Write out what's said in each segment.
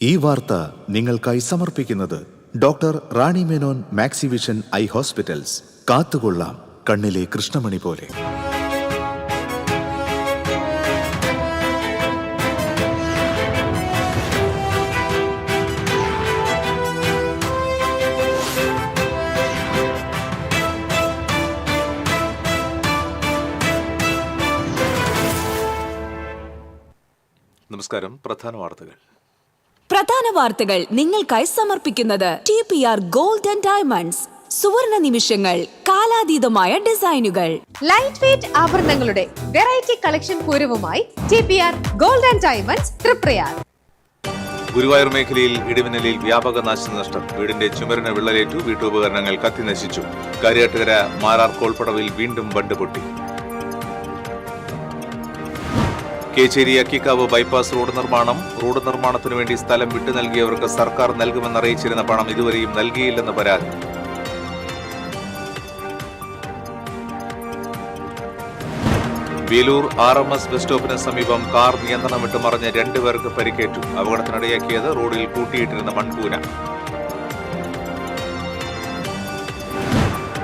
ഈ വാർത്ത നിങ്ങൾക്കായി സമർപ്പിക്കുന്നത് doctor Rani Menon Maxivision I hospitals. കാത്തുകൊള്ളാം കണ്ണിലെ കൃഷ്ണമണി പോലെ. നമസ്കാരം. പ്രധാന വാർത്തകൾ നിങ്ങൾക്കായി സമർപ്പിക്കുന്നത് TPR ഗോൾഡ് ആൻഡ് ഡയമണ്ട്സ്. സുവർണ നിമിഷങ്ങൾ, കാലാതീതമായ ഡിസൈനുകൾ. ലൈറ്റ് വെയ്റ്റ് ആഭരണങ്ങളുടെ വെറൈറ്റി കളക്ഷൻ പൂരവുമായി TPR gold and diamonds Triprayar. Guruvayur മേഖലയിൽ ഇടിമിന്നലിൽ വ്യാപക നാശനഷ്ടം. വീടിന്റെ ചുമരിന് വിള്ളലേറ്റു. വീട്ടുപകരണങ്ങൾ കത്തിനശിച്ചു. കാര്യാട്ടുകര മാരാർ കോൾപ്പടവിൽ വീണ്ടും ബണ്ട് പൊട്ടി. കേച്ചേരി അക്കിക്കാവ് ബൈപ്പാസ് റോഡ് നിർമ്മാണത്തിനു വേണ്ടി സ്ഥലം വിട്ടു നൽകിയവർക്ക് സർക്കാർ നൽകുമെന്നറിയിച്ചിരുന്ന പണം ഇതുവരെയും നൽകിയില്ലെന്ന് പരാതി. വേലൂർ RMS ബസ് സ്റ്റോപ്പിന് സമീപം കാർ നിയന്ത്രണം വിട്ട് മറിഞ്ഞ് 2 പേർക്ക് പരിക്കേറ്റു. അപകടത്തിനിടയാക്കിയത് റോഡിൽ കൂട്ടിയിട്ടിരുന്ന മൺകൂന.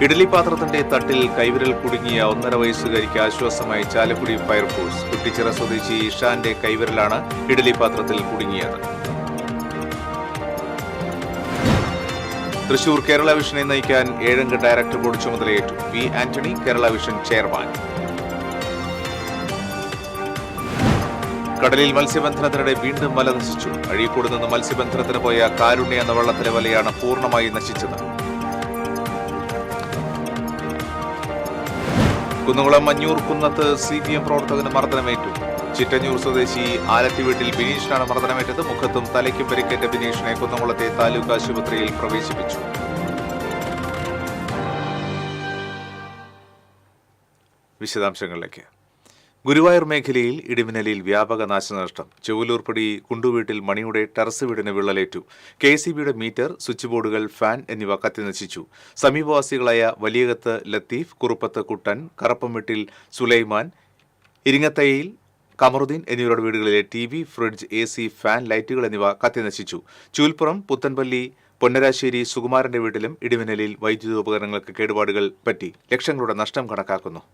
ഇഡലി പാത്രത്തിന്റെ തട്ടിൽ കൈവിരൽ കുടുങ്ങിയ 1.5 വയസ്സുകാരിക്ക് ആശ്വാസമായി ചാലക്കുടി ഫയർഫോഴ്സ്. കുട്ടിച്ചിറ സ്വദേശി ഇഷാന്റെ കൈവിരലാണ് ഇഡലി പാത്രത്തിൽ കുടുങ്ങിയത്. തൃശൂർ കേരള വിഷനെ നയിക്കാൻ 7-അംഗ ഡയറക്ടർ ബോർഡ് ചുമതലയേറ്റു. V Antony Kerala vision chairman. കടലിൽ മത്സ്യബന്ധനത്തിനിടെ വീണ്ടും വല നശിച്ചു. അഴീക്കോട് നിന്ന് മത്സ്യബന്ധനത്തിന് പോയ കാരുണ്യ എന്ന വള്ളത്തിലെ വലയാണ് പൂർണ്ണമായി നശിച്ചത്. കുന്നുകുളം മഞ്ഞൂർ കുന്നത്ത് CPM പ്രവർത്തകന് മർദ്ദനമേറ്റു. ചിറ്റഞ്ഞൂർ സ്വദേശി ആലത്തി വീട്ടിൽ ബിനീഷിനാണ് മർദ്ദനമേറ്റത്. മുഖത്തും തലയ്ക്കും പരിക്കേറ്റ ബിനീഷിനെ കുന്നംകുളത്തെ താലൂക്ക് ആശുപത്രിയിൽ പ്രവേശിപ്പിച്ചു. വിശദാംശങ്ങളിലേക്ക്. ഗുരുവായൂർ മേഖലയിൽ ഇടിമിന്നലിൽ വ്യാപക നാശനഷ്ടം. ചെവലൂർപ്പടി കുണ്ടുവീട്ടിൽ മണിയുടെ ടെറസ് വീടിന് വിള്ളലേറ്റു. KCBയുടെ മീറ്റർ, സ്വിച്ച് ബോർഡുകൾ, ഫാൻ എന്നിവ കത്തിനശിച്ചു. സമീപവാസികളായ വലിയകത്ത് ലത്തീഫ്, കുറുപ്പത്ത് കുട്ടൻ, കറപ്പംവെട്ടിൽ സുലൈമാൻ, ഇരിങ്ങത്തയിൽ കമറുദ്ദീൻ എന്നിവരുടെ വീടുകളിലെ TV, ഫ്രിഡ്ജ്, AC, ഫാൻ, ലൈറ്റുകൾ എന്നിവ കത്തിനശിച്ചു. ചൂൽപ്പുറം, പുത്തൻപള്ളി, പൊന്നരാശ്ശേരി സുകുമാരന്റെ വീട്ടിലും ഇടിമിന്നലിൽ വൈദ്യുതോപകരണങ്ങൾക്ക് കേടുപാടുകൾ പറ്റി. ലക്ഷങ്ങളുടെ നഷ്ടം കണക്കാക്കുന്നു.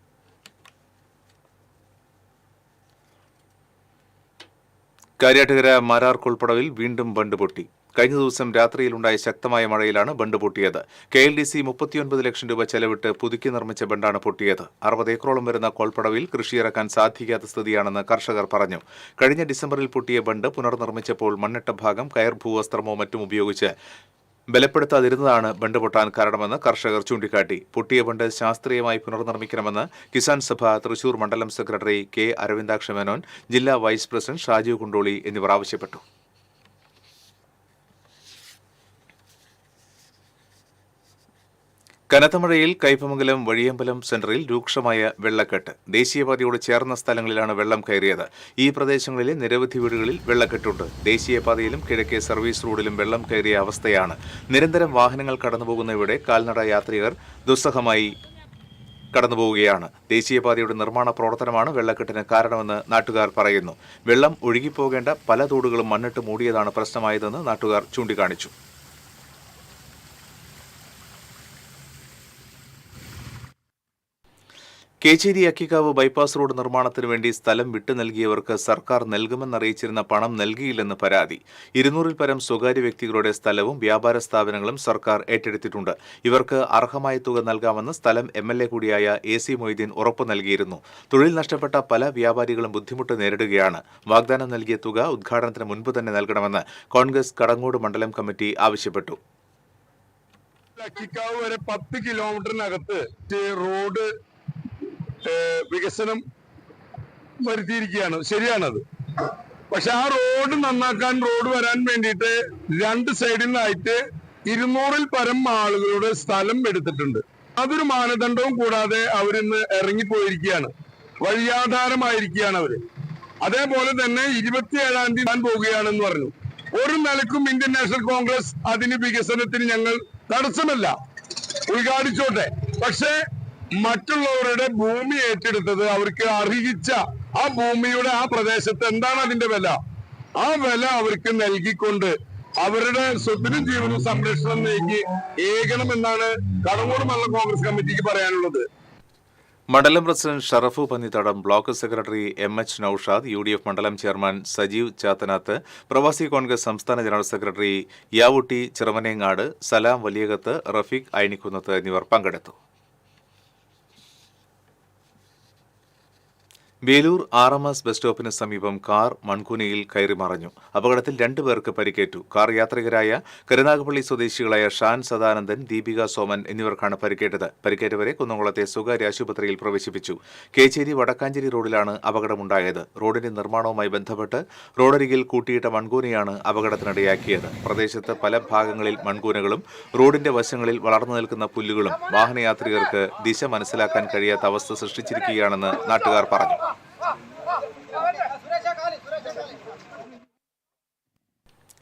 കാര്യാട്ടുകര മാരാർ കോൾപ്പടവിൽ വീണ്ടും ബണ്ട് പൊട്ടി. കഴിഞ്ഞ ദിവസം രാത്രിയിലുണ്ടായ ശക്തമായ മഴയിലാണ് ബണ്ട് പൊട്ടിയത്. KLDC 39 ലക്ഷം രൂപ ചെലവിട്ട് പുതുക്കി നിർമ്മിച്ച ബണ്ടാണ് പൊട്ടിയത്. 60 ഏക്കറോളം വരുന്ന കോൾപ്പടവിൽ കൃഷിയിറക്കാൻ സാധിക്കാത്ത സ്ഥിതിയാണെന്ന് കർഷകർ പറഞ്ഞു. കഴിഞ്ഞ ഡിസംബറിൽ പൊട്ടിയ ബണ്ട് പുനർനിർമ്മിച്ചപ്പോൾ മണ്ണിട്ട ഭാഗം കയർ, ഭൂവസ്ത്രമോ മറ്റും ഉപയോഗിച്ച് ബലപ്പെടുത്താതിരുന്നതാണ് ബണ്ട് പൊട്ടാൻ കാരണമെന്ന് കർഷകർ ചൂണ്ടിക്കാട്ടി. പൊട്ടിയ ബണ്ട് ശാസ്ത്രീയമായി പുനർനിർമ്മിക്കണമെന്ന് കിസാൻ സഭ തൃശൂർ മണ്ഡലം സെക്രട്ടറി K. അരവിന്ദാക്ഷ മേനോൻ, ജില്ലാ വൈസ് പ്രസിഡന്റ് ഷാജു കുണ്ടോളി എന്നിവർ ആവശ്യപ്പെട്ടു. കനത്ത മഴയിൽ കയ്പമംഗലം വഴിയമ്പലം സെന്ററിൽ രൂക്ഷമായ വെള്ളക്കെട്ട്. ദേശീയപാതയോട് ചേർന്ന സ്ഥലങ്ങളിലാണ് വെള്ളം കയറിയത്. ഈ പ്രദേശങ്ങളിലെ നിരവധി വീടുകളിൽ വെള്ളക്കെട്ടുണ്ട്. ദേശീയപാതയിലും കിഴക്കേ സർവീസ് റോഡിലും വെള്ളം കയറിയ അവസ്ഥയാണ്. നിരന്തരം വാഹനങ്ങൾ കടന്നുപോകുന്ന ഇവിടെ കാൽനട യാത്രികർ ദുസ്സഹമായി കടന്നുപോവുകയാണ്. ദേശീയപാതയുടെ നിർമ്മാണ പ്രവർത്തനമാണ് വെള്ളക്കെട്ടിന് കാരണമെന്ന് നാട്ടുകാർ പറയുന്നു. വെള്ളം ഒഴുകിപ്പോകേണ്ട പല തോടുകളും മണ്ണിട്ട് മൂടിയതാണ് പ്രശ്നമായതെന്ന് നാട്ടുകാർ ചൂണ്ടിക്കാണിച്ചു. കേച്ചേരി അക്കിക്കാവ് ബൈപ്പാസ് റോഡ് നിർമ്മാണത്തിനു വേണ്ടി സ്ഥലം വിട്ടു നൽകിയവർക്ക് സർക്കാർ നൽകുമെന്നറിയിച്ചിരുന്ന പണം നൽകിയില്ലെന്ന് പരാതി. 200-ൽ പരം സ്വകാര്യ വ്യക്തികളുടെ സ്ഥലവും വ്യാപാര സ്ഥാപനങ്ങളും സർക്കാർ ഏറ്റെടുത്തിട്ടുണ്ട്. ഇവർക്ക് അർഹമായ തുക നൽകാമെന്ന് സ്ഥലം MLA കൂടിയായ AC മൊയ്തീൻ ഉറപ്പു നൽകിയിരുന്നു. തൊഴിൽ നഷ്ടപ്പെട്ട പല വ്യാപാരികളും ബുദ്ധിമുട്ട് നേരിടുകയാണ്. വാഗ്ദാനം നൽകിയ തുക ഉദ്ഘാടനത്തിന് മുൻപ് തന്നെ നൽകണമെന്ന് കോൺഗ്രസ് കടങ്ങോട് മണ്ഡലം കമ്മിറ്റി ആവശ്യപ്പെട്ടു. അക്കിക്കാവ് വരെ 10 കിലോമീറ്ററിനകത്ത് റോഡ് വികസനം വരുത്തിയിരിക്കുകയാണ്. ശരിയാണത്. പക്ഷെ ആ റോഡ് നന്നാക്കാൻ, റോഡ് വരാൻ വേണ്ടിയിട്ട് 2 സൈഡിൽ നിന്നായിട്ട് 200-ൽ പരം ആളുകളുടെ സ്ഥലം എടുത്തിട്ടുണ്ട്. അതൊരു മാനദണ്ഡവും കൂടാതെ അവരിന്ന് ഇറങ്ങിപ്പോയിരിക്കുകയാണ്. വഴിയാധാരമായിരിക്കുകയാണ് അവര്. അതേപോലെ തന്നെ 27-ാം തീയതി പോവുകയാണെന്ന് പറഞ്ഞു. ഒരു നിലക്കും ഇന്ത്യൻ നാഷണൽ കോൺഗ്രസ് അതിന് വികസനത്തിന് ഞങ്ങൾ തടസ്സമല്ല, ഉദ്ഘാടിച്ചോട്ടെ. പക്ഷേ മറ്റുള്ളവരുടെ ഭൂമി ഏറ്റെടുത്തത് അവർക്ക് അർഹിച്ച ആ ഭൂമിയുടെ ആ പ്രദേശത്ത് എന്താണ് അതിന്റെ വില, ആ വില അവർക്ക് നൽകിക്കൊണ്ട് അവരുടെ സ്വത്തിനും ജീവനും സംരക്ഷണം നൽകി ഏകണമെന്നാണ് കടങ്ങോട് മണ്ഡലം കോൺഗ്രസ് കമ്മിറ്റിക്ക് പറയാനുള്ളത്. മണ്ഡലം president Sharafu Pannithadam, block secretary MH Noushad, UDF മണ്ഡലം ചെയർമാൻ സജീവ് ചാത്തനാത്ത്, പ്രവാസി കോൺഗ്രസ് സംസ്ഥാന ജനറൽ സെക്രട്ടറി യാവുട്ടി ചിറമനേങ്ങാട്, സലാം വലിയകത്ത്, റഫീഖ് ഐനിക്കുന്നത്ത് എന്നിവർ പങ്കെടുത്തു. വേലൂർ RMS ബസ് സ്റ്റോപ്പിന് സമീപം കാർ മൺകുനയിൽ കയറിമറിഞ്ഞു. അപകടത്തിൽ 2 പേർക്ക് പരിക്കേറ്റു. കാർ യാത്രികരായ കരുനാഗപ്പള്ളി സ്വദേശികളായ ഷാൻ സദാനന്ദൻ, ദീപിക സോമൻ എന്നിവർക്കാണ് പരിക്കേറ്റത്. പരിക്കേറ്റവരെ കുന്നംകുളത്തെ സ്വകാര്യ ആശുപത്രിയിൽ പ്രവേശിപ്പിച്ചു. കേച്ചേരി വടക്കാഞ്ചേരി റോഡിലാണ് അപകടമുണ്ടായത്. റോഡിന്റെ നിർമ്മാണവുമായി ബന്ധപ്പെട്ട് റോഡരികിൽ കൂട്ടിയിട്ട മൺകൂനയാണ് അപകടത്തിനിടയാക്കിയത്. പ്രദേശത്ത് പല ഭാഗങ്ങളിൽ മൺകൂനകളും റോഡിന്റെ വശങ്ങളിൽ വളർന്നു നിൽക്കുന്ന പുല്ലുകളും വാഹനയാത്രികർക്ക് ദിശ മനസ്സിലാക്കാൻ കഴിയാത്ത അവസ്ഥ സൃഷ്ടിച്ചിരിക്കുകയാണെന്ന് നാട്ടുകാർ പറഞ്ഞു.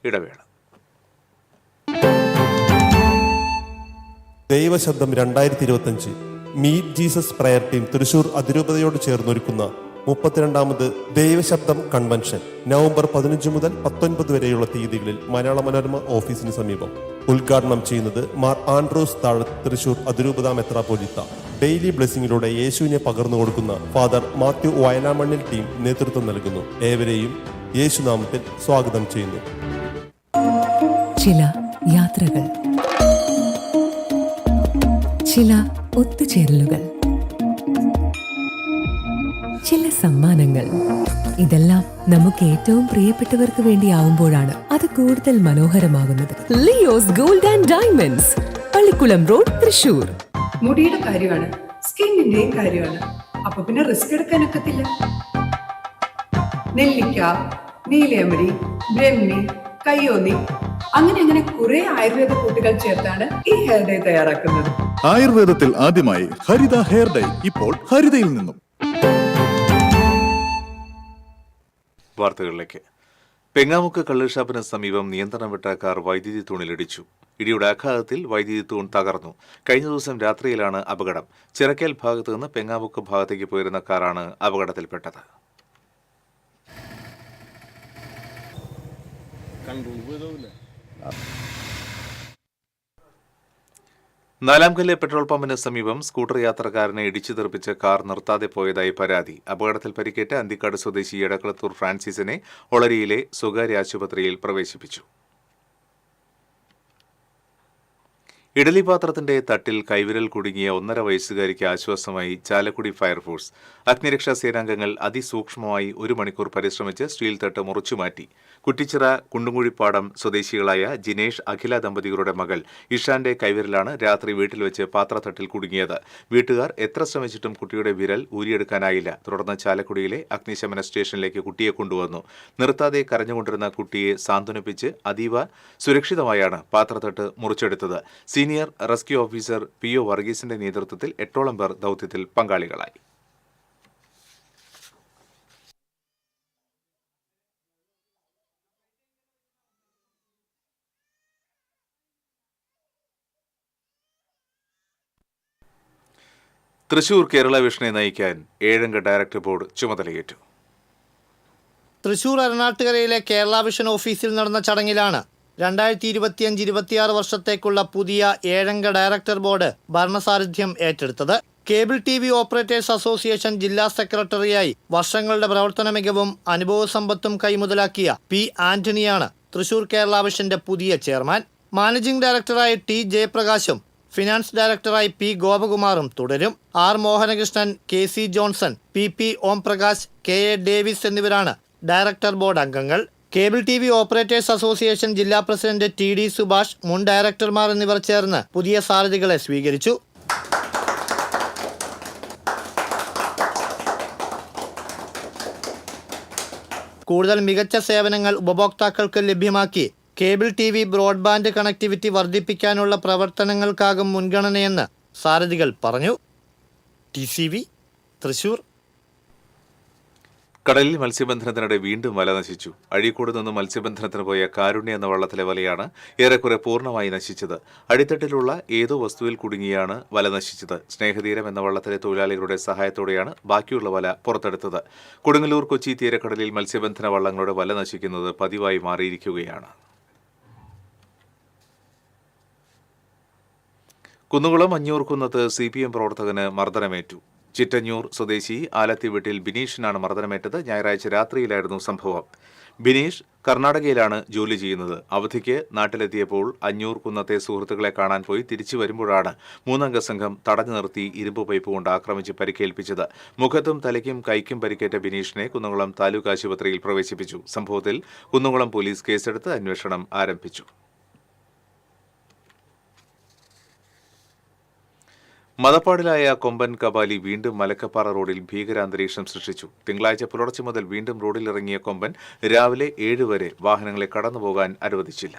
ഇടവേള. ദൈവശബ്ദം 2025 meet Jesus prayer team Thrissur അതിരൂപതയോട് ചേർന്നൊരുക്കുന്ന 32ാമത് ദൈവശബ്ദം കൺവെൻഷൻ നവംബർ 15 മുതൽ 19 വരെയുള്ള തീയതികളിൽ മലയാള മനോരമ ഓഫീസിന് സമീപം. ഉദ്ഘാടനം ചെയ്യുന്നത് മാർ ആൻഡ്രൂസ് താഴത്ത്, തൃശൂർ അതിരൂപത മെത്രാപ്പോലീത്ത. ഡെയിലി ബ്ലെസ്സിങ്ങിലൂടെ യേശുവിനെ പകർന്നു കൊടുക്കുന്ന ഫാദർ മാത്യു വയനാമണ്ണിൽ ടീം നേതൃത്വം നൽകുന്നു. ഏവരെയും യേശുനാമത്തിൽ സ്വാഗതം ചെയ്യുന്നു. ചില യാത്രകൾ, ചില ഒത്തുചേരലുകൾ, ചില സമ്മാനങ്ങൾ, ഇതെല്ലാം നമുക്ക് ഏറ്റവും പ്രിയപ്പെട്ടവർക്ക് വേണ്ടിയാവുമ്പോഴാണ് അത് കൂടുതൽ മനോഹരമാകുന്നത്. Leo's gold and diamonds, Pallikkulam road, Thrissur. മുടിയുടെ കാര്യമാണ്, സ്കിന്നിന്റെയും കാര്യമാണ്. അപ്പൊ പിന്നെ റിസ്ക് എടുക്കാനൊക്കത്തില്ല. നെല്ലിക്ക, നീലയമരി, ബ്രഹ്മി, കയ്യോന്നി, അങ്ങനെ കുറെ ആയുർവേദ കൂട്ടുകൾ ചേർത്താണ് ഈ ഹെയർ ഡേ തയ്യാറാക്കുന്നത്. ആയുർവേദത്തിൽ ആദ്യമായി ഹരിത ഹെയർ ഡൈ, ഇപ്പോൾ ഹരിതയിൽ നിന്നും. വാർത്തകളിലേക്ക്. പെങ്ങാമുക്ക് കള്ളുഷാപ്പിന് സമീപം നിയന്ത്രണം വിട്ട കാർ വൈദ്യുതി തൂണിലിടിച്ചു. ഇടിയുടെ ആഘാതത്തിൽ വൈദ്യുതി തൂൺ തകർന്നു. കഴിഞ്ഞ ദിവസം രാത്രിയിലാണ് അപകടം. ചിറക്കൽ ഭാഗത്തു നിന്ന് പെങ്ങാമുക്ക് ഭാഗത്തേക്ക് പോയിരുന്ന കാറാണ് അപകടത്തിൽപ്പെട്ടത്. നാലാംകല്ല് പെട്രോൾ പമ്പിന് സമീപം സ്കൂട്ടർ യാത്രക്കാരനെ ഇടിച്ചു തെറിപ്പിച്ച് കാർ നിർത്താതെ പോയതായി പരാതി. അപകടത്തിൽ പരിക്കേറ്റ അന്തിക്കാട് സ്വദേശി എടക്കളത്തൂർ ഫ്രാൻസിസിനെ ഒളരിയിലെ സ്വകാര്യ ആശുപത്രിയിൽ പ്രവേശിപ്പിച്ചു. ഇഡലി പാത്രത്തിന്റെ തട്ടിൽ കൈവിരൽ കുടുങ്ങിയ 1.5 വയസ്സുകാരിക്ക് ആശ്വാസമായി ചാലക്കുടി ഫയർഫോഴ്സ്. അഗ്നിരക്ഷാ സേനാംഗങ്ങൾ അതിസൂക്ഷ്മമായി 1 മണിക്കൂർ പരിശ്രമിച്ച് സ്റ്റീൽ തട്ട് മുറിച്ചുമാറ്റി. കുറ്റിച്ചിറ കുണ്ടുംകുഴിപ്പാടം സ്വദേശികളായ ജിനേഷ്, അഖില ദമ്പതികളുടെ മകൾ ഇഷാന്റെ കൈവിരലാണ് രാത്രി വീട്ടിൽ വെച്ച് പാത്രത്തട്ടിൽ കുടുങ്ങിയത്. വീട്ടുകാർ എത്ര ശ്രമിച്ചിട്ടും കുട്ടിയുടെ വിരൽ ഊരിയെടുക്കാനായില്ല. തുടർന്ന് ചാലക്കുടിയിലെ അഗ്നിശമന സ്റ്റേഷനിലേക്ക് കുട്ടിയെ കൊണ്ടുവന്നു. നിർത്താതെ കരഞ്ഞുകൊണ്ടിരുന്ന കുട്ടിയെ സാന്ത്വനിപ്പിച്ച് അതീവ സുരക്ഷിതമായാണ് പാത്രത്തട്ട് മുറിച്ചെടുത്തത്. സീനിയർ റെസ്ക്യൂ ഓഫീസർ PO വർഗീസിന്റെ നേതൃത്വത്തിൽ 8ഓളം പേർ ദൌത്യത്തിൽ പങ്കാളികളായി. തൃശൂർ കേരള വിഷനെ നയിക്കാൻ 7-അംഗ ഡയറക്ടർ ബോർഡ് ചുമതലയേറ്റു. തൃശൂർ അരണാട്ടുകരയിലെ കേരള വിഷൻ ഓഫീസിൽ നടന്ന ചടങ്ങിലാണ് 2025-26 വർഷത്തേക്കുള്ള പുതിയ 7-അംഗ ഡയറക്ടർ ബോർഡ് ഭരണസാരഥ്യം ഏറ്റെടുത്തത്. കേബിൾ TV ഓപ്പറേറ്റേഴ്സ് അസോസിയേഷൻ ജില്ലാ സെക്രട്ടറിയായി വർഷങ്ങളുടെ പ്രവർത്തന മികവും അനുഭവസമ്പത്തും കൈമുതലാക്കിയ P. ആന്റണിയാണ് തൃശൂർ കേരള വിഷന്റെ പുതിയ ചെയർമാൻ. മാനേജിംഗ് ഡയറക്ടറായി T. ജയപ്രകാശും ഫിനാൻസ് ഡയറക്ടറായി P. ഗോപകുമാറും തുടരും. R. Mohanakrishnan, KC Johnson, PP. Om Prakash, KA Davis എന്നിവരാണ് ഡയറക്ടർ ബോർഡ് അംഗങ്ങൾ. കേബിൾ TV ഓപ്പറേറ്റേഴ്സ് അസോസിയേഷൻ ജില്ലാ പ്രസിഡന്റ് TD സുഭാഷ്, മുൻ ഡയറക്ടർമാർ എന്നിവർ ചേർന്ന് പുതിയ സാരഥികളെ സ്വീകരിച്ചു. കൂടുതൽ മികച്ച സേവനങ്ങൾ ഉപഭോക്താക്കൾക്ക് ലഭ്യമാക്കി കേബിൾ TV ബ്രോഡ്ബാൻഡ് കണക്ടിവിറ്റി വർദ്ധിപ്പിക്കാനുള്ള പ്രവർത്തനങ്ങൾക്കാകും മുൻഗണനയെന്ന് സാരഥികൾ പറഞ്ഞു. TCV തൃശൂർ. കടലിൽ മത്സ്യബന്ധനത്തിനിടെ വീണ്ടും വല നശിച്ചു. അഴീക്കോട് നിന്ന് മത്സ്യബന്ധനത്തിന് പോയ കാരുണ്യ എന്ന വള്ളത്തിലെ വലയാണ് ഏറെക്കുറെ പൂർണ്ണമായി നശിച്ചത്. അടിത്തട്ടിലുള്ള ഏതോ വസ്തുവിൽ കുടുങ്ങിയാണ് വല നശിച്ചത്. സ്നേഹതീരം എന്ന വള്ളത്തിലെ തൊഴിലാളികളുടെ സഹായത്തോടെയാണ് ബാക്കിയുള്ള വല പുറത്തെടുത്തത്. കൊടുങ്ങല്ലൂർ കൊച്ചി തീരക്കടലിൽ മത്സ്യബന്ധന വള്ളങ്ങളുടെ വല നശിക്കുന്നത് പതിവായി മാറിയിരിക്കുകയാണ്. കുന്നുകുളം അഞ്ഞൂർക്കുന്നത്ത് CPM പ്രവർത്തകന് മർദ്ദനമേറ്റു. ചിറ്റഞ്ഞൂർ സ്വദേശി ആലത്തി വീട്ടിൽ ബിനീഷിനാണ് മർദ്ദനമേറ്റത്. ഞായറാഴ്ച രാത്രിയിലായിരുന്നു സംഭവം. ബിനീഷ് കർണാടകയിലാണ് ജോലി ചെയ്യുന്നത്. അവധിക്ക് നാട്ടിലെത്തിയപ്പോൾ അഞ്ഞൂർ കുന്നത്തെ സുഹൃത്തുക്കളെ കാണാൻ പോയി തിരിച്ചു വരുമ്പോഴാണ് മൂന്നംഗ സംഘം തടഞ്ഞു നിർത്തി ഇരുമ്പ് പൈപ്പ് കൊണ്ട് ആക്രമിച്ച് പരിക്കേൽപ്പിച്ചത്. മുഖത്തും തലയ്ക്കും കൈക്കും പരിക്കേറ്റ ബിനീഷിനെ കുന്നംകുളം താലൂക്ക് ആശുപത്രിയിൽ പ്രവേശിപ്പിച്ചു. സംഭവത്തിൽ കുന്നംകുളം പോലീസ് കേസെടുത്ത് അന്വേഷണം ആരംഭിച്ചു. മതപ്പാടിലായ കൊമ്പൻ കബാലി വീണ്ടും മലക്കപ്പാറ റോഡിൽ ഭീകരാന്തരീക്ഷം സൃഷ്ടിച്ചു. തിങ്കളാഴ്ച പുലർച്ചെ മുതൽ വീണ്ടും റോഡിലിറങ്ങിയ കൊമ്പൻ രാവിലെ 7 വരെ വാഹനങ്ങളെ കടന്നുപോകാൻ അനുവദിച്ചില്ല.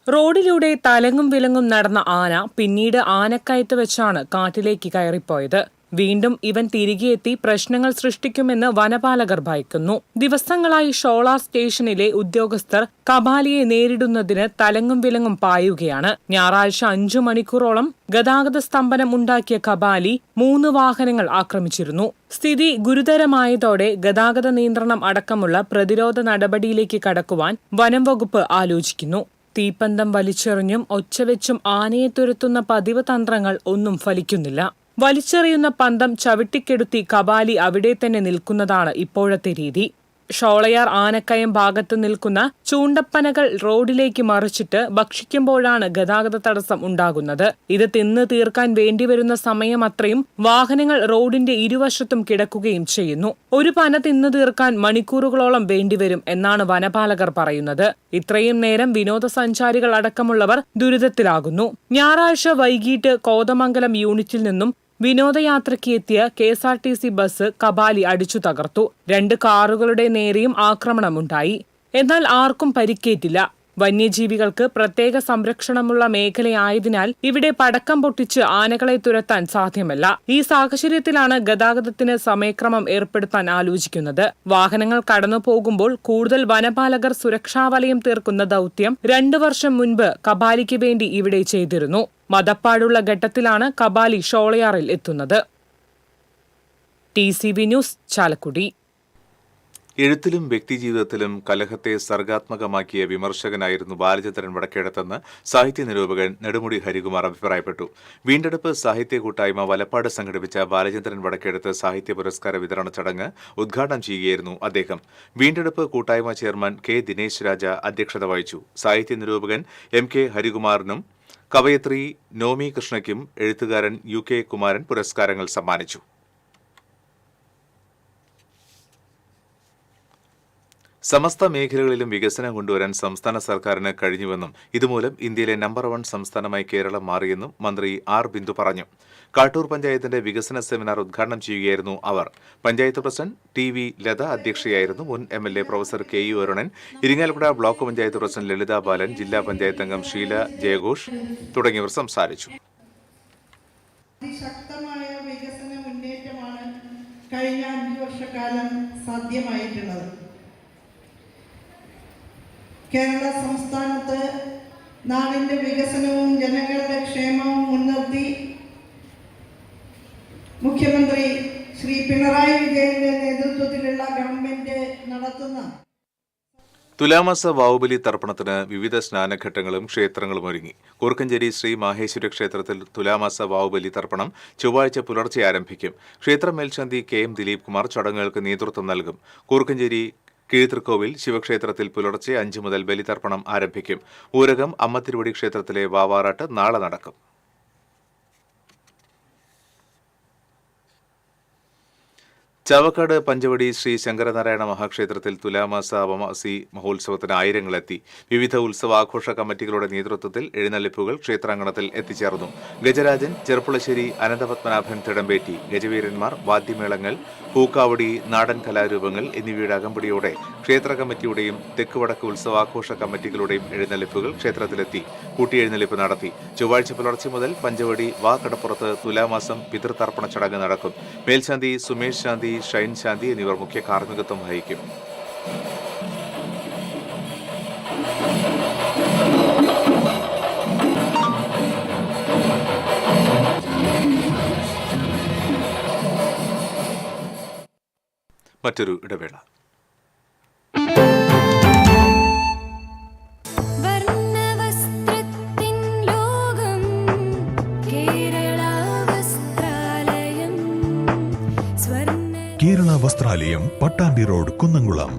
റോഡിലൂടെ തലങ്ങും വിലങ്ങും നടന്ന ആന പിന്നീട് ആനക്കയത്ത് വെച്ചാണ് കാട്ടിലേക്ക് കയറിപ്പോയത്. വീണ്ടും ഇവൻ തിരികെ എത്തി പ്രശ്നങ്ങൾ സൃഷ്ടിക്കുമെന്ന് വനപാലകർ ഭയക്കുന്നു. ദിവസങ്ങളായി ഷോളാർ സ്റ്റേഷനിലെ ഉദ്യോഗസ്ഥർ കബാലിയെ നേരിടുന്നതിന് തലങ്ങും വിലങ്ങും പായുകയാണ്. ഞായറാഴ്ച 5 മണിക്കൂറോളം ഗതാഗത സ്തംഭനം ഉണ്ടാക്കിയ കബാലി 3 വാഹനങ്ങൾ ആക്രമിച്ചിരുന്നു. സ്ഥിതി ഗുരുതരമായതോടെ ഗതാഗത നിയന്ത്രണം അടക്കമുള്ള പ്രതിരോധ നടപടിയിലേക്ക് കടക്കുവാൻ വനം വകുപ്പ് ആലോചിക്കുന്നു. തീപ്പന്തം വലിച്ചെറിഞ്ഞും ഒച്ചവെച്ചും ആനയെ തുരത്തുന്ന പതിവ് തന്ത്രങ്ങൾ ഒന്നും ഫലിക്കുന്നില്ല. വലിച്ചെറിയുന്ന പന്തം ചവിട്ടിക്കെടുത്തി കബാലി അവിടെ തന്നെ നിൽക്കുന്നതാണ് ഇപ്പോഴത്തെ രീതി. ഷോളയാർ ആനക്കയം ഭാഗത്ത് നിൽക്കുന്ന ചൂണ്ടപ്പനകൾ റോഡിലേക്ക് മറിച്ചിട്ട് ഭക്ഷിക്കുമ്പോഴാണ് ഗതാഗത തടസ്സം ഉണ്ടാകുന്നത്. ഇത് തിന്ന് തീർക്കാൻ വേണ്ടിവരുന്ന സമയം അത്രയും വാഹനങ്ങൾ റോഡിന്റെ ഇരുവശത്തും കിടക്കുകയും ചെയ്യുന്നു. ഒരു പന തിന്നു തീർക്കാൻ മണിക്കൂറുകളോളം വേണ്ടിവരും എന്നാണ് വനപാലകർ പറയുന്നത്. ഇത്രയും നേരം വിനോദസഞ്ചാരികൾ അടക്കമുള്ളവർ ദുരിതത്തിലാകുന്നു. ഞായറാഴ്ച വൈകിട്ട് കോതമംഗലം യൂണിറ്റിൽ നിന്നും വിനോദയാത്രയ്ക്ക് എത്തിയ KSRTC ബസ് കബാലി അടിച്ചു തകർത്തു. 2 കാറുകളുടെ നേരെയും ആക്രമണമുണ്ടായി. എന്നാൽ ആർക്കും പരിക്കേറ്റില്ല. വന്യജീവികൾക്ക് പ്രത്യേക സംരക്ഷണമുള്ള മേഖലയായതിനാൽ ഇവിടെ പടക്കം പൊട്ടിച്ച് ആനകളെ തുരത്താൻ സാധ്യമല്ല. ഈ സാഹചര്യത്തിലാണ് ഗതാഗതത്തിന് സമയക്രമം ഏർപ്പെടുത്താൻ ആലോചിക്കുന്നത്. വാഹനങ്ങൾ കടന്നു പോകുമ്പോൾ കൂടുതൽ വനപാലകർ സുരക്ഷാവലയം തീർക്കുന്ന ദൌത്യം 2 വർഷം മുൻപ് കബാലിക്ക് വേണ്ടി ഇവിടെ ചെയ്തിരുന്നു. മതപ്പാടുള്ള ഘട്ടത്തിലാണ് കബാലി ഷോളയാറിൽ എത്തുന്നത്. TCV news, Chalakudy. എഴുത്തിലും വ്യക്തിജീവിതത്തിലും കലഹത്തെ സർഗാത്മകമാക്കിയ വിമർശകനായിരുന്നു ബാലചന്ദ്രൻ വടക്കേടത്തെന്ന് സാഹിത്യ നിരൂപകൻ നെടുമുടി ഹരികുമാർ അഭിപ്രായപ്പെട്ടു. വീണ്ടെടുപ്പ് സാഹിത്യ കൂട്ടായ്മ വലപ്പാട് സംഘടിപ്പിച്ച ബാലചന്ദ്രൻ വടക്കേടത്ത് സാഹിത്യ പുരസ്കാര വിതരണ ചടങ്ങ് ഉദ്ഘാടനം ചെയ്യുകയായിരുന്നു അദ്ദേഹം. വീണ്ടെടുപ്പ് കൂട്ടായ്മ ചെയർമാൻ K. ദിനേശ് രാജ അധ്യക്ഷത വഹിച്ചു. സാഹിത്യ നിരൂപകൻ MK ഹരികുമാറിനും കവയത്രി നോമി കൃഷ്ണയ്ക്കും എഴുത്തുകാരൻ UK കുമാരൻ പുരസ്കാരങ്ങൾ സമ്മാനിച്ചു. സമസ്ത മേഖലകളിലും വികസനം കൊണ്ടുവരാൻ സംസ്ഥാന സർക്കാരിന് കഴിഞ്ഞുവെന്നും ഇതുമൂലം ഇന്ത്യയിലെ നമ്പർ 1 സംസ്ഥാനമായി കേരളം മാറിയെന്നും മന്ത്രി R. ബിന്ദു പറഞ്ഞു. കാട്ടൂർ പഞ്ചായത്തിന്റെ വികസന സെമിനാർ ഉദ്ഘാടനം ചെയ്യുകയായിരുന്നു അവർ. പഞ്ചായത്ത് പ്രസിഡന്റ് TV ലത അധ്യക്ഷയായിരുന്നു. മുൻ MLA professor KU Arunan, Irinjalakuda block panchayat president Lalitha Balan, ജില്ലാ പഞ്ചായത്ത് അംഗം ഷീല ജയഘോഷ് തുടങ്ങിയവർ സംസാരിച്ചു. അതിശക്തമായ വികസന മുന്നേറ്റമാണ് കഴിഞ്ഞ 5 വർഷക്കാലം സാധ്യമായിട്ടുള്ളത്. കേരള സംസ്ഥാനത്ത് നാടിന്റെ വികസനവും ജനങ്ങളുടെ ക്ഷേമവും മുൻനിർത്തി മുഖ്യമന്ത്രി ശ്രീ പിണറായി വിജയന്റെ നേതൃത്വത്തിലുള്ള ഗവൺമെന്റ് നടത്തുന്ന തുലാമാസ വാവുബലി തർപ്പണത്തിന് വിവിധ സ്നാനഘട്ടങ്ങളും ക്ഷേത്രങ്ങളും ഒരുങ്ങി. കൂർക്കഞ്ചേരി ശ്രീ മാഹേശ്വര ക്ഷേത്രത്തിൽ തുലാമാസ വാവുബലി തർപ്പണം ചൊവ്വാഴ്ച പുലർച്ചെ ആരംഭിക്കും. ക്ഷേത്ര മേൽശാന്തി KM ദിലീപ് കുമാർ ചടങ്ങുകൾക്ക് നേതൃത്വം നൽകും. കൂർക്കഞ്ചേരി കിഴിത്തൃക്കോവിൽ ശിവക്ഷേത്രത്തിൽ പുലർച്ചെ 5 മുതൽ ബലിതർപ്പണം ആരംഭിക്കും. ഊരകം അമ്മത്തിരുവടി ക്ഷേത്രത്തിലെ വാവാറാട്ട് നാളെ നടക്കും. ചാവക്കാട് പഞ്ചവടി ശ്രീ ശങ്കരനാരായണ മഹാക്ഷേത്രത്തിൽ തുലാമാസ അമാവാസി മഹോത്സവത്തിന് ആയിരങ്ങളെത്തി. വിവിധ ഉത്സവാഘോഷ കമ്മിറ്റികളുടെ നേതൃത്വത്തിൽ എഴുന്നള്ളിപ്പുകൾ ക്ഷേത്രാങ്കണത്തിൽ എത്തിച്ചേർന്നു. ഗജരാജൻ, ചെറുപ്പുളശ്ശേരി അനന്തപത്മനാഭൻ തിടമ്പേറ്റി, ഗജവീരന്മാർ, വാദ്യമേളങ്ങൾ, പൂക്കാവടി, നാടൻ കലാരൂപങ്ങൾ എന്നിവയുടെ അകമ്പടിയോടെ ക്ഷേത്ര കമ്മിറ്റിയുടെയും തെക്ക് വടക്ക് ഉത്സവാഘോഷ കമ്മിറ്റികളുടെയും എഴുന്നള്ളിപ്പുകൾ ക്ഷേത്രത്തിലെത്തി കൂട്ടിയെഴുന്നള്ളിപ്പ് നടത്തി. ചൊവ്വാഴ്ച പുലർച്ചെ മുതൽ പഞ്ചവടി വാക്കടപ്പുറത്ത് തുലാമാസം പിതൃതർപ്പണ ചടങ്ങ് നടക്കും. മേൽശാന്തി സുമേഷ് ശാന്തി, ഷൈൻ ശാന്തി എന്നിവർ മുഖ്യ കാർമ്മികത്വം വഹിക്കും. മറ്റൊരു ഇടവേള. Kerala Vasthralayam, Pattambi road, Kunnamkulam.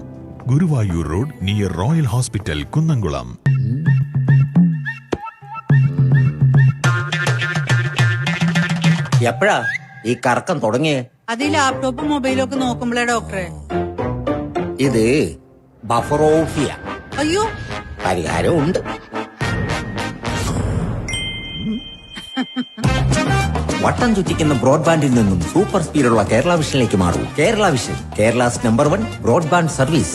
Guruvayur road near royal hospital, Kunnamkulam. എപ്പോഴാ ഈ കറക്കം തുടങ്ങിയേ? അത് ലാപ്ടോപ്പും മൊബൈലും ഒക്കെ നോക്കുമ്പോഴേ ഡോക്ടറെ. ഇത് ബഫറോഫിയ. അയ്യോ, പരിഹാരം ഉണ്ട്. വട്ടം ചുറ്റിക്കുന്ന ബ്രോഡ്ബാൻഡിൽ നിന്നും സൂപ്പർ സ്പീഡുള്ള കേരള വിഷനിലേക്ക് മാറൂ. Kerala Vision, Kerala's number 1 broadband service.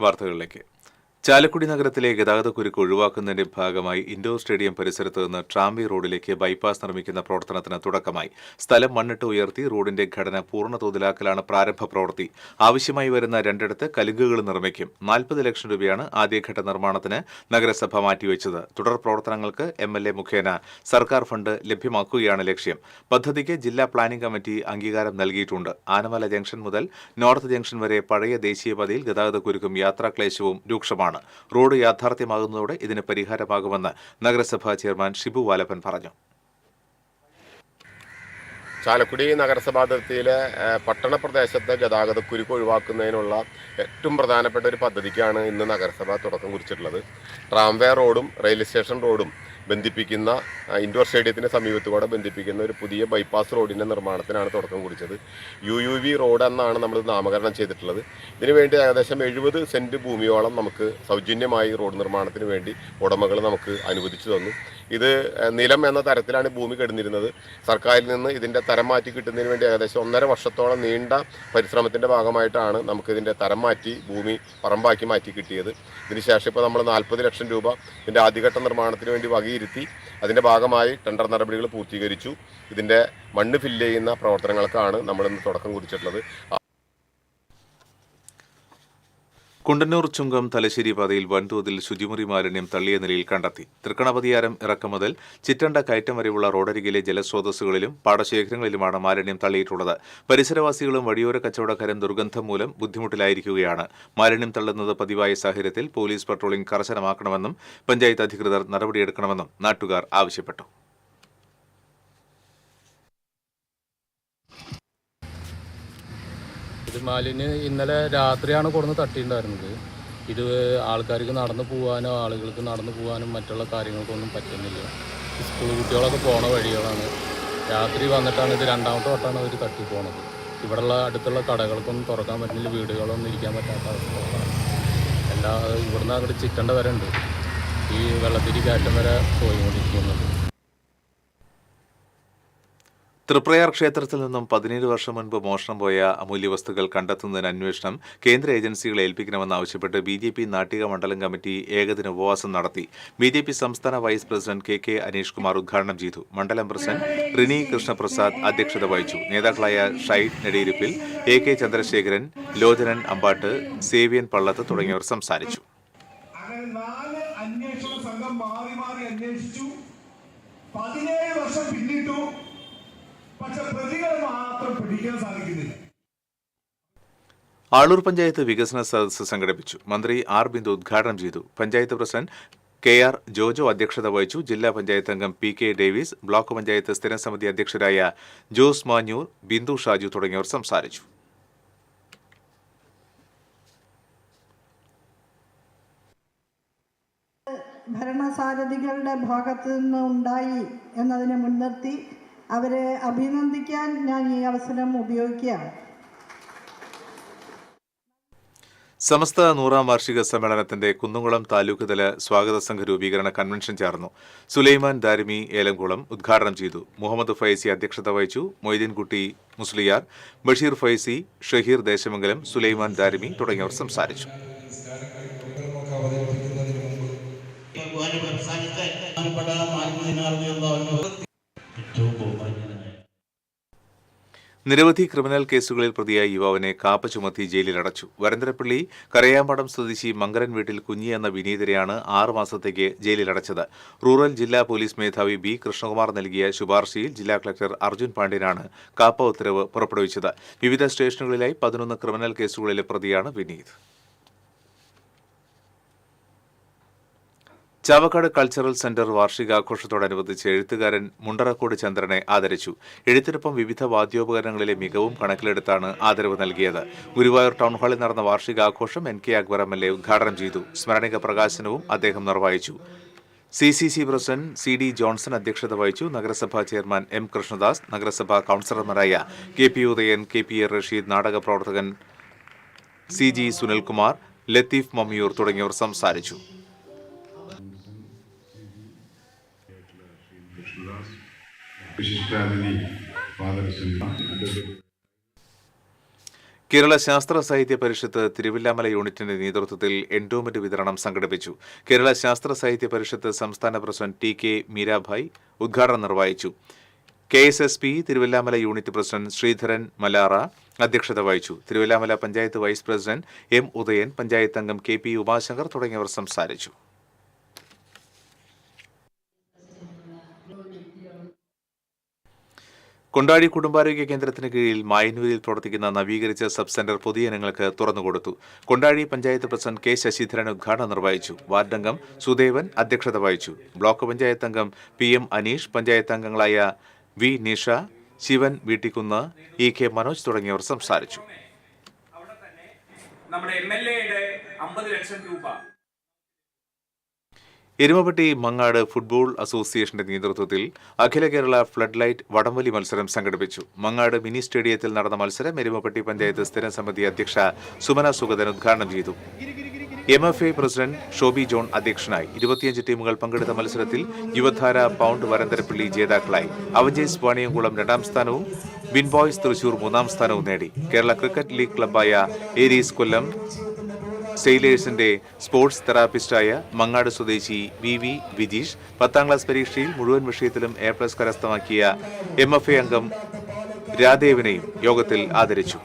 വാർത്തകളിലേക്ക്. ചാലക്കുടി നഗരത്തിലെ ഗതാഗതക്കുരുക്ക് ഒഴിവാക്കുന്നതിന്റെ ഭാഗമായി ഇൻഡോർ സ്റ്റേഡിയം പരിസരത്ത് നിന്ന് ട്രാംവേ റോഡിലേക്ക് ബൈപ്പാസ് നിർമ്മിക്കുന്ന പ്രവർത്തനത്തിന് തുടക്കമായി. സ്ഥലം മണ്ണിട്ട് ഉയർത്തി റോഡിന്റെ ഘടന പൂർണ്ണതോതിലാക്കലാണ് പ്രാരംഭ പ്രവൃത്തി. ആവശ്യമായി വരുന്ന രണ്ടിടത്ത് കലുങ്കുകൾ നിർമ്മിക്കും. 40 ലക്ഷം രൂപയാണ് ആദ്യഘട്ട നിർമ്മാണത്തിന് നഗരസഭ മാറ്റിവെച്ചത്. തുടർ പ്രവർത്തനങ്ങൾക്ക് MLA മുഖേന സർക്കാർ ഫണ്ട് ലഭ്യമാക്കുകയാണ് ലക്ഷ്യം. പദ്ധതിക്ക് ജില്ലാ പ്ലാനിംഗ് കമ്മിറ്റി അംഗീകാരം നൽകിയിട്ടുണ്ട്. ആനമല ജംഗ്ഷൻ മുതൽ നോർത്ത് ജംഗ്ഷൻ വരെ പഴയ ദേശീയപാതയിൽ ഗതാഗതക്കുരുക്കും യാത്രാക്ലേശവും രൂക്ഷമാണ്. റോഡ് യാഥാർത്ഥ്യമാകുന്നതോടെ ഇതിന് പരിഹാരമാകുമെന്ന് നഗരസഭാ ചെയർമാൻ ഷിബു വാലപ്പൻ പറഞ്ഞു. ചാലക്കുടി നഗരസഭാതിർത്തിയിലെ പട്ടണ പ്രദേശത്തെ ഗതാഗതക്കുരുക്ക് ഒഴിവാക്കുന്നതിനുള്ള ഏറ്റവും പ്രധാനപ്പെട്ട ഒരു പദ്ധതിക്കാണ് ഇന്ന് നഗരസഭ തുടക്കം കുറിച്ചിട്ടുള്ളത്. ട്രാംവേ റോഡും റെയിൽവേ സ്റ്റേഷൻ റോഡും ബന്ധിപ്പിക്കുന്ന ഇൻഡോർ സ്റ്റേഡിയത്തിന് സമീപത്തുകൂടെ ബന്ധിപ്പിക്കുന്ന ഒരു പുതിയ ബൈപ്പാസ് റോഡിൻ്റെ നിർമ്മാണത്തിനാണ് തുടക്കം കുറിച്ചത്. UUV റോഡ് എന്നാണ് നമ്മൾ നാമകരണം ചെയ്തിട്ടുള്ളത്. ഇതിനുവേണ്ടി ഏകദേശം 70 സെൻറ്റ് ഭൂമിയോളം നമുക്ക് സൗജന്യമായി റോഡ് നിർമ്മാണത്തിന് വേണ്ടി ഉടമകൾ നമുക്ക് അനുവദിച്ചു തന്നു. ഇത് നിലം എന്ന തരത്തിലാണ് ഭൂമി കിടന്നിരുന്നത്. സർക്കാരിൽ നിന്ന് ഇതിൻ്റെ തരം മാറ്റി കിട്ടുന്നതിന് വേണ്ടി ഏകദേശം 1.5 വർഷത്തോളം നീണ്ട പരിശ്രമത്തിൻ്റെ ഭാഗമായിട്ടാണ് നമുക്കിതിൻ്റെ തരം മാറ്റി ഭൂമി പറമ്പാക്കി മാറ്റി കിട്ടിയത്. ഇതിനുശേഷം ഇപ്പോൾ നമ്മൾ 40 ലക്ഷം രൂപ ഇതിൻ്റെ ആദ്യഘട്ട നിർമ്മാണത്തിന് വേണ്ടി വകയിരുത്തി അതിൻ്റെ ഭാഗമായി ടെൻഡർ നടപടികൾ പൂർത്തീകരിച്ചു. ഇതിൻ്റെ മണ്ണ് ഫില്ല് ചെയ്യുന്ന പ്രവർത്തനങ്ങൾക്കാണ് നമ്മളിന്ന് തുടക്കം കുറിച്ചിട്ടുള്ളത്. കുണ്ടന്നൂർ ചുങ്കം തലശ്ശേരി പാതയിൽ വൻതോതിൽ ശുചിമുറി മാലിന്യം തള്ളിയ നിലയിൽ കണ്ടെത്തി. തൃക്കണപതിയാരം ഇറക്കം മുതൽ ചിറ്റണ്ട കയറ്റം വരെയുള്ള റോഡരികിലെ ജലസ്രോതസ്സുകളിലും പാടശേഖരങ്ങളിലുമാണ് മാലിന്യം തള്ളിയിട്ടുള്ളത്. പരിസരവാസികളും വഴിയോര കച്ചവടക്കാരും ദുർഗന്ധം മൂലം ബുദ്ധിമുട്ടിലായിരിക്കുകയാണ്. മാലിന്യം തള്ളുന്നത് പതിവായ സാഹചര്യത്തിൽ പോലീസ് പട്രോളിംഗ് കർശനമാക്കണമെന്നും പഞ്ചായത്ത് അധികൃതർ നടപടിയെടുക്കണമെന്നും നാട്ടുകാർ ആവശ്യപ്പെട്ടു. മാലിന്യം ഇന്നലെ രാത്രിയാണ് കൊടുന്ന് തട്ടിയിട്ടുണ്ടായിരുന്നത്. ഇത് ആൾക്കാർക്ക് നടന്നു പോകാനോ ആളുകൾക്ക് നടന്നു പോകാനും മറ്റുള്ള കാര്യങ്ങൾക്കൊന്നും പറ്റുന്നില്ല. സ്കൂൾ കുട്ടികളൊക്കെ പോണ വഴികളാണ്. രാത്രി വന്നിട്ടാണ് ഇത് രണ്ടാമത്തെ വട്ടമാണ് അവർ തട്ടി പോണത്. ഇവിടെയുള്ള അടുത്തുള്ള കടകൾക്കൊന്നും തുറക്കാൻ പറ്റുന്നില്ല, വീടുകളൊന്നും ഇരിക്കാൻ പറ്റാത്ത അവസ്ഥകളാണ്. ഇവിടുന്ന് അങ്ങോട്ട് ചിറ്റണ്ട വരെ ഉണ്ട്. ഈ വെള്ളത്തിരി കയറ്റം വരെ പോയിക്കൊണ്ടിരിക്കുന്നുണ്ട്. തൃപ്രയാർ ക്ഷേത്രത്തിൽ നിന്നും 17 വർഷം മുൻപ് മോഷണം പോയ അമൂല്യ വസ്തുക്കൾ കണ്ടെത്തുന്നതിന് അന്വേഷണം കേന്ദ്ര ഏജൻസികളെ ഏൽപ്പിക്കണമെന്നാവശ്യപ്പെട്ട് BJP നാട്ടിക മണ്ഡലം കമ്മിറ്റി ഏകദിന ഉപവാസം നടത്തി. BJP സംസ്ഥാന vice president KK Aneesh Kumar ഉദ്ഘാടനം ചെയ്തു. മണ്ഡലം പ്രസിഡന്റ് റിനി കൃഷ്ണപ്രസാദ് അധ്യക്ഷത വഹിച്ചു. നേതാക്കളായ ഷൈഡ് നെടിയിരുപ്പിൽ, AK ചന്ദ്രശേഖരൻ, ലോചനൻ അമ്പാട്ട്, സേവ്യൻ പള്ളത്ത് തുടങ്ങിയവർ സംസാരിച്ചു. ആളൂർ പഞ്ചായത്ത് വികസന സദസ്സ് സംഘടിപ്പിച്ചു. മന്ത്രി R. ബിന്ദു ഉദ്ഘാടനം ചെയ്തു. പഞ്ചായത്ത് പ്രസിഡന്റ് KR ജോജോ അധ്യക്ഷത വഹിച്ചു. ജില്ലാ പഞ്ചായത്ത് അംഗം PK ഡേവിസ്, ബ്ലോക്ക് പഞ്ചായത്ത് സ്ഥിരം സമിതി അധ്യക്ഷരായ ജോസ് മാഞ്ഞൂർ, ബിന്ദു ഷാജു തുടങ്ങിയവർ സംസാരിച്ചു. ഭരണസാരഥികളുടെ ഭാഗത്തു നിന്ന് ഉണ്ടായി എന്നതിനെ മുൻനിർത്തി അവരെ അഭിനന്ദിക്കാൻ ഞാൻ ഈ അവസരം ഉപയോഗിക്കുകയാണ്. സമസ്ത 100ാം വാർഷിക സമ്മേളനത്തിന്റെ കുന്നംകുളം താലൂക്ക് തല സ്വാഗത സംഘ രൂപീകരണ കൺവെൻഷൻ ചേർന്നു. സുലൈമാൻ ദാരിമി ഏലംകുളം ഉദ്ഘാടനം ചെയ്തു. മുഹമ്മദ് ഫൈസി അധ്യക്ഷത വഹിച്ചു. മൊയ്തീൻകുട്ടി മുസ്ലിയാർ, ബഷീർ ഫൈസി, ഷഹീർ ദേശമംഗലം, സുലൈമാൻ ദാരിമി തുടങ്ങിയവർ സംസാരിച്ചു. നിരവധി ക്രിമിനൽ കേസുകളിൽ പ്രതിയായ യുവാവിനെ കാപ്പ ചുമത്തി ജയിലിലടച്ചു. വരന്തരപ്പള്ളി കരയാമ്പാടം സ്വദേശി മങ്കരൻ വീട്ടിൽ കുഞ്ഞി എന്ന വിനീതരെയാണ് 6 മാസത്തേക്ക് ജയിലിലടച്ചത്. റൂറൽ ജില്ലാ പോലീസ് മേധാവി ബി കൃഷ്ണകുമാർ നൽകിയ ശുപാർശയിൽ ജില്ലാ കളക്ടർ അർജുൻ പാണ്ഡ്യനാണ് കാപ്പ ഉത്തരവ് പുറപ്പെടുവിച്ചത്. വിവിധ സ്റ്റേഷനുകളിലായി 11 ക്രിമിനൽ കേസുകളിലെ പ്രതിയാണ് വിനീത്. ചാവക്കാട് കൾച്ചറൽ സെന്റർ വാർഷികാഘോഷത്തോടനുബന്ധിച്ച് എഴുത്തുകാരൻ മുണ്ടറക്കോട് ചന്ദ്രനെ ആദരിച്ചു. എഴുത്തിനൊപ്പം വിവിധ വാദ്യോപകരണങ്ങളിലെ മികവും കണക്കിലെടുത്താണ് ആദരവ് നൽകിയത്. ഗുരുവായൂർ ടൗൺഹാളിൽ നടന്ന വാർഷികാഘോഷം NK അക്ബർ MLA ഉദ്ഘാടനം ചെയ്തു. സ്മരണിക പ്രകാശനവും അദ്ദേഹം നിർവഹിച്ചു. CCC പ്രസിഡന്റ് CD ജോൺസൺ അധ്യക്ഷത വഹിച്ചു. നഗരസഭാ ചെയർമാൻ M കൃഷ്ണദാസ്, നഗരസഭാ കൌൺസിലർമാരായ KP ഉദയൻ, KP റഷീദ്, നാടക പ്രവർത്തകൻ CG സുനിൽകുമാർ, ലത്തീഫ് മമ്മിയൂർ തുടങ്ങിയവർ സംസാരിച്ചു. കേരള ശാസ്ത്ര സാഹിത്യ പരിഷത്ത് തിരുവില്ലാമല യൂണിറ്റിന്റെ നേതൃത്വത്തിൽ എൻഡോമെന്റ് വിതരണം സംഘടിപ്പിച്ചു. കേരള ശാസ്ത്ര സാഹിത്യ പരിഷത്ത് സംസ്ഥാന പ്രസിഡന്റ് TK മീരാഭായ് ഉദ്ഘാടനം നിർവഹിച്ചു. KSSP Thiruvilwamala unit president Sreedharan Malara അധ്യക്ഷത വഹിച്ചു. Thiruvilwamala panchayat vice president M Udayan, panchayat അംഗം KP ഉമാശങ്കർ തുടങ്ങിയവർ സംസാരിച്ചു. കൊണ്ടാടി കുടുംബാരോഗ്യ കേന്ദ്രത്തിന് കീഴിൽ മായന്നൂരിൽ പ്രവർത്തിക്കുന്ന നവീകരിച്ച സബ് സെന്റർ പൊതുജനങ്ങൾക്ക് തുറന്നുകൊടുത്തു. കൊണ്ടാടി പഞ്ചായത്ത് പ്രസിഡന്റ് K ശശിധരൻ ഉദ്ഘാടനം നിർവഹിച്ചു. വാർഡംഗം സുദേവൻ അധ്യക്ഷത വഹിച്ചു. ബ്ലോക്ക് പഞ്ചായത്ത് അംഗം PM അനീഷ്, പഞ്ചായത്ത് അംഗങ്ങളായ V നിഷ, ശിവൻ വീട്ടിക്കുന്ന്, EK മനോജ് തുടങ്ങിയവർ സംസാരിച്ചു. എരുമപ്പെട്ടി മങ്ങാട് ഫുട്ബോൾ അസോസിയേഷന്റെ നേതൃത്വത്തിൽ അഖില കേരള ഫ്ലഡ് ലൈറ്റ് വടംവലി മത്സരം സംഘടിപ്പിച്ചു. മങ്ങാട് മിനി സ്റ്റേഡിയത്തിൽ നടന്ന മത്സരം എരുമപ്പെട്ടി പഞ്ചായത്ത് സ്ഥിരം സമിതി അധ്യക്ഷ സുമന സുഗതൻ ഉദ്ഘാടനം ചെയ്തു. MFA പ്രസിഡന്റ് ഷോബി ജോൺ അധ്യക്ഷനായി. 25 ടീമുകൾ പങ്കെടുത്ത മത്സരത്തിൽ യുവധാര പൗണ്ട് വരന്തരപ്പള്ളി ജേതാക്കളായി. അവഞ്ചേഴ്സ് വാണിയംകുളം 2ാം സ്ഥാനവും വിൻ ബോയ്സ് തൃശൂർ 3ാം സ്ഥാനവും നേടി. കേരള ക്രിക്കറ്റ് ലീഗ് ക്ലബ്ബായ ഏരീസ് കൊല്ലം സെയിലേഴ്സിന്റെ സ്പോർട്സ് തെറാപ്പിസ്റ്റായ മങ്ങാട് സ്വദേശി VV വിജീഷ് 10ാം ക്ലാസ് പരീക്ഷയിൽ മുഴുവൻ വിഷയത്തിലും A+ കരസ്ഥമാക്കിയ MFA അംഗം രാദേവിനെയും യോഗത്തിൽ ആദരിച്ചു.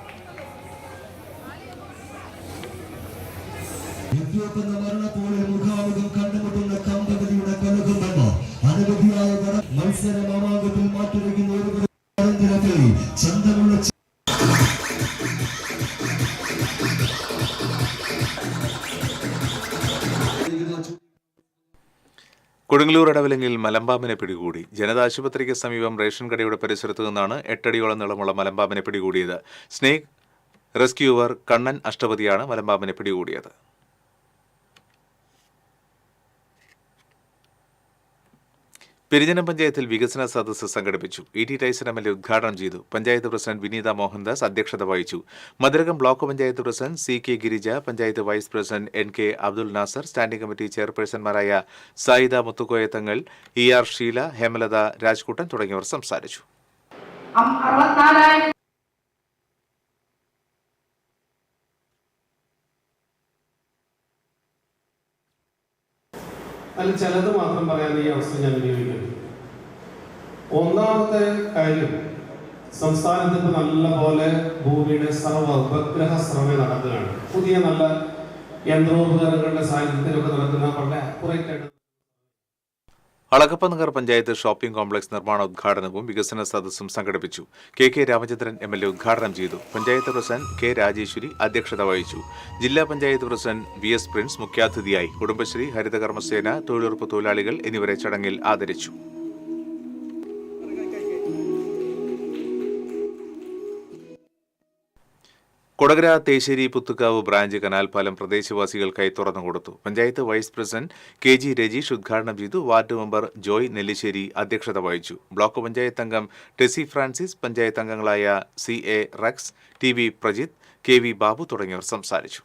കൊടുങ്ങല്ലൂർ ഇടവിലങ്ങിൽ മലമ്പാമ്പിനെ പിടികൂടി. ജനതാ ആശുപത്രിക്ക് സമീപം റേഷൻ കടയുടെ പരിസരത്തു നിന്നാണ് 8 അടിയോളം നീളമുള്ള മലമ്പാമ്പിനെ പിടികൂടിയത്. സ്നേക് റെസ്ക്യൂവർ കണ്ണൻ അഷ്ടപതിയാണ് മലമ്പാമ്പിനെ പിടികൂടിയത്. പെരിഞ്ഞനം പഞ്ചായത്തിൽ വികസന സദസ്സ് സംഘടിപ്പിച്ചു. ET ടൈസൺ MLA ഉദ്ഘാടനം ചെയ്തു. പഞ്ചായത്ത് പ്രസിഡന്റ് വിനീത മോഹൻദാസ് അധ്യക്ഷത വഹിച്ചു. Mathilakam block panchayat president CK Girija, panchayat vice president NK Abdul Nasser, standing committee ചെയർപേഴ്സൺമാരായ സായിദ മുത്തുക്കോയത്തങ്ങൾ, ER ഷീല, ഹേമലത രാജ്കുട്ടൻ തുടങ്ങിയവർ സംസാരിച്ചു. അതിൽ ചിലത് മാത്രം പറയാൻ ഈ അവസ്ഥ ഞാൻ വിനിയോഗിക്കുന്നു. ഒന്നാമത്തെ കാര്യം, സംസ്ഥാനത്ത് ഇപ്പോൾ നല്ല പോലെ ഭൂമിയുടെ ഉപഗ്രഹ സർവേ നടത്തുകയാണ്. പുതിയ നല്ല യന്ത്രോപകരണങ്ങളുടെ സാന്നിധ്യത്തിലൊക്കെ നടക്കുന്ന വളരെ അക്യുറേറ്റ് ആയിട്ട്. അളകപ്പനഗർ പഞ്ചായത്ത് ഷോപ്പിംഗ് കോംപ്ലക്സ് നിർമ്മാണ ഉദ്ഘാടനവും വികസന സദസ്സും സംഘടിപ്പിച്ചു. KK രാമചന്ദ്രൻ MLA ഉദ്ഘാടനം ചെയ്തു. പഞ്ചായത്ത് പ്രസിഡന്റ് K രാജേശ്വരി അധ്യക്ഷത വഹിച്ചു. ജില്ലാ പഞ്ചായത്ത് പ്രസിഡന്റ് VS പ്രിൻസ് മുഖ്യാതിഥിയായി. കുടുംബശ്രീ, ഹരിതകർമ്മസേന, തൊഴിലുറപ്പ് തൊഴിലാളികൾ എന്നിവരെ ചടങ്ങിൽ ആദരിച്ചു. കൊടകര തേശ്ശേരി പുത്തുക്കാവ് ബ്രാഞ്ച് കനാൽപാലം പ്രദേശവാസികൾക്കായി തുറന്നുകൊടുത്തു. Panchayat vice president KG Rajeesh ഉദ്ഘാടനം ചെയ്തു. വാർഡ് മെമ്പർ ജോയ് നെല്ലിശ്ശേരി അധ്യക്ഷത വഹിച്ചു. ബ്ലോക്ക് പഞ്ചായത്ത് അംഗം ടെസി ഫ്രാൻസിസ്, പഞ്ചായത്ത് അംഗങ്ങളായ CA Rex, TV Prajith, KV Babu തുടങ്ങിയവർ സംസാരിച്ചു.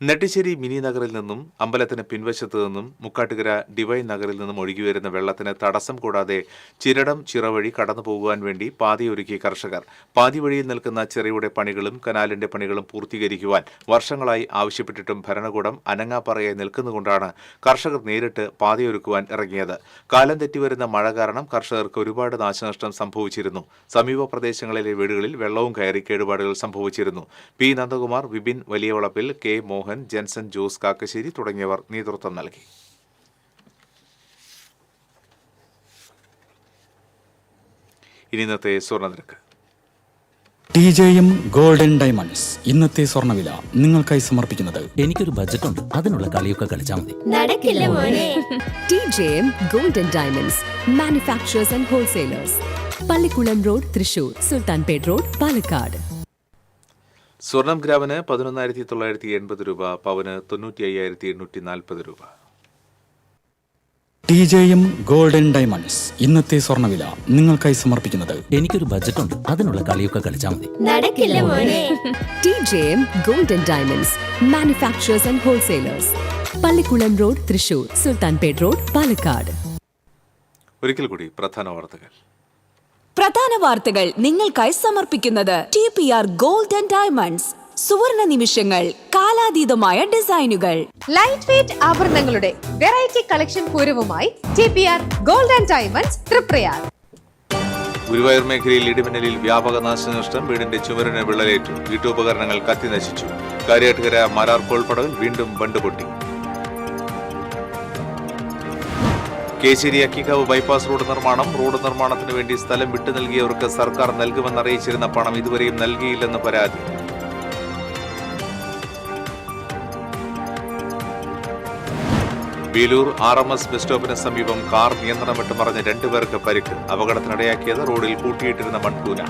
നെട്ടിശ്ശേരി മിനി നഗറിൽ നിന്നും അമ്പലത്തിന് പിൻവശത്തു നിന്നും മുക്കാട്ടുകര ഡിവൈൻ നഗറിൽ നിന്നും ഒഴുകിവരുന്ന വെള്ളത്തിന് തടസ്സം കൂടാതെ ചിരടം ചിറവഴി കടന്നു പോകുവാൻ വേണ്ടി പാതയൊരുക്കി കർഷകർ. പാതി വഴിയിൽ നിൽക്കുന്ന ചെറിയുടെ പണികളും കനാലിന്റെ പണികളും പൂർത്തീകരിക്കുവാൻ വർഷങ്ങളായി ആവശ്യപ്പെട്ടിട്ടും ഭരണകൂടം അനങ്ങാപ്പറയായി നിൽക്കുന്നുകൊണ്ടാണ് കർഷകർ നേരിട്ട് പാതയൊരുക്കുവാൻ ഇറങ്ങിയത്. കാലം തെറ്റിവരുന്ന മഴ കാരണം കർഷകർക്ക് ഒരുപാട് നാശനഷ്ടം സംഭവിച്ചിരുന്നു. സമീപ പ്രദേശങ്ങളിലെ വീടുകളിൽ വെള്ളവും കയറി കേടുപാടുകൾ സംഭവിച്ചിരുന്നു. പി നന്ദകുമാർ, വിപിൻ വലിയവളപ്പിൽ, കെ മോഹൻ, ജെൻസൺ ജോസ് കാക്കശ്ശേരി തുടങ്ങിയവർ നേതൃത്വം നൽകി. ഇനി ഇന്നത്തെ സ്വർണ്ണനിരക്ക്. TJM ഗോൾഡൻ ഡയമണ്ട്സ് ഇന്നത്തെ സ്വർണ്ണവില നിങ്ങൾക്കായി സമർപ്പിക്കുന്നത് എനിക്കൊരു ബജറ്റ് ഉണ്ട്, അതിനുള്ള കളിയൊക്കെ കളിച്ചാൽ മതി. നടക്കില്ല മോനെ. TJM golden diamonds manufacturers and wholesalers, Pallikulam road, Thrissur, Sultanpet road, Palakkad. സ്വർണം ഗ്രാമിന് 11,980 രൂപ, പവന് 95,840 രൂപ. TJM ഗോൾഡൻ ഡയമണ്ട്സ് ഇന്നത്തെ സ്വർണ്ണവില നിങ്ങൾക്കായി സമർപ്പിക്കുന്നത് എനിക്കൊരു ബജറ്റ് ഉണ്ട്, അതിനുള്ള കളിയൊക്കെ കളിച്ചാൽ മതി. നടക്കില്ല മോനെ. TJM golden diamonds manufacturers and wholesalers, Pallikulam road, Thrissur, Sultanpet road, Palakkad. ഒരിക്കൽ കൂടി പ്രധാന വാർത്തകൾ. പ്രധാന വാർത്തകൾ നിങ്ങൾക്കായി സമർപ്പിക്കുന്നത് TPR ഗോൾഡ് ആൻഡ് ഡയമണ്ട്സ്. സുവർണ നിമിഷങ്ങൾ, കാലാതീതമായ ഡിസൈനുകൾ. ലൈറ്റ് വെയ്റ്റ് ആഭരണങ്ങളുടെ വെറൈറ്റി കളക്ഷൻ പൂരവുമായി TPR gold and diamonds Triprayar. Guruvayur മേഖലയിൽ ഇടിമിന്നലിൽ വ്യാപക നാശനഷ്ടം, വീടിന്റെ ചുമരിന് വിള്ളലേറ്റു, വീട്ടുപകരണങ്ങൾ കത്തി നശിച്ചു. കാര്യാട്ടുകര മാരാർ കോൾപ്പടവിൽ വീണ്ടും ബണ്ട് പൊട്ടി. കേശേരി അക്കിക്കാവ് ബൈപ്പാസ് റോഡ് നിർമ്മാണത്തിന് വേണ്ടി സ്ഥലം വിട്ടു നൽകിയവർക്ക് സർക്കാർ നൽകുമെന്നറിയിച്ചിരുന്ന പണം ഇതുവരെയും നൽകിയില്ലെന്ന് പരാതി. വേലൂർ RMS ബസ് സ്റ്റോപ്പിന് സമീപം കാർ നിയന്ത്രണം വിട്ട് മറിഞ്ഞ് 2 പേർക്ക് പരിക്ക്. അപകടത്തിനിടയാക്കിയത് റോഡിൽ കൂട്ടിയിട്ടിരുന്ന മൺകൂന.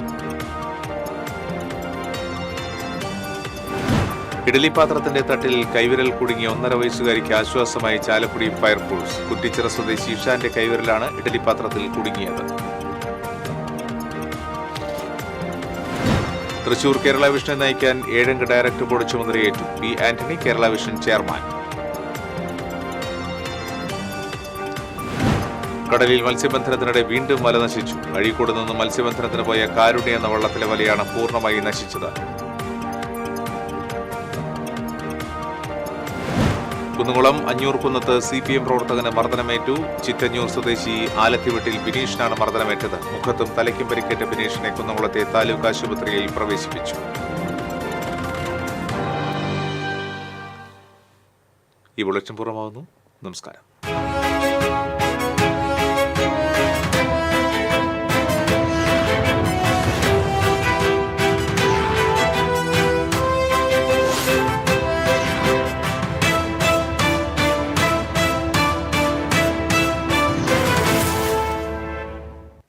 ഇഡലി പാത്രത്തിന്റെ തട്ടിൽ കൈവിരൽ കുടുങ്ങിയ 1.5 വയസ്സുകാരിക്ക് ആശ്വാസമായി ചാലക്കുടി ഫയർഫോഴ്സ്. കുറ്റിച്ചിറ സ്വദേശി ഇഷാന്റെ കൈവിരലാണ് ഇഡലി പാത്രത്തിൽ കുടുങ്ങിയത്. തൃശൂർ കേരള വിഷനെ നയിക്കാൻ 7 ഡയറക്ടർ ബോർഡ് ചുമതലയേറ്റു. P Antony Kerala vision chairman. കടലിൽ മത്സ്യബന്ധനത്തിനിടെ വീണ്ടും വല നശിച്ചു. അഴീക്കോട് നിന്ന് മത്സ്യബന്ധനത്തിന് പോയ കാരുണ്യ എന്ന വള്ളത്തിലെ വലയാണ് പൂർണ്ണമായി നശിച്ചത്. കുന്നുകുളം അഞ്ഞൂർകുന്നത്ത് CPM പ്രവർത്തകന് മർദ്ദനമേറ്റു. ചിറ്റഞ്ഞൂർ സ്വദേശി ആലത്തിവീട്ടിൽ ബിനീഷിനാണ് മർദ്ദനമേറ്റത്. മുഖത്തും തലയ്ക്കും പരിക്കേറ്റ ബിനീഷിനെ കുന്നുകുളത്തെ താലൂക്ക് ആശുപത്രിയിൽ പ്രവേശിപ്പിച്ചു. ഈ ബുള്ളറ്റിൻ പൂർണ്ണമാകുന്നു. നമസ്കാരം.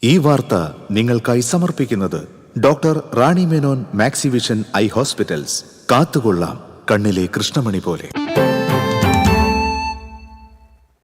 ഈ വാർത്ത നിങ്ങൾക്കായി സമർപ്പിക്കുന്നത് doctor Rani Menon Maxivision I hospitals. കാത്തുകൊള്ളാം കണ്ണിലെ കൃഷ്ണമണി പോലെ.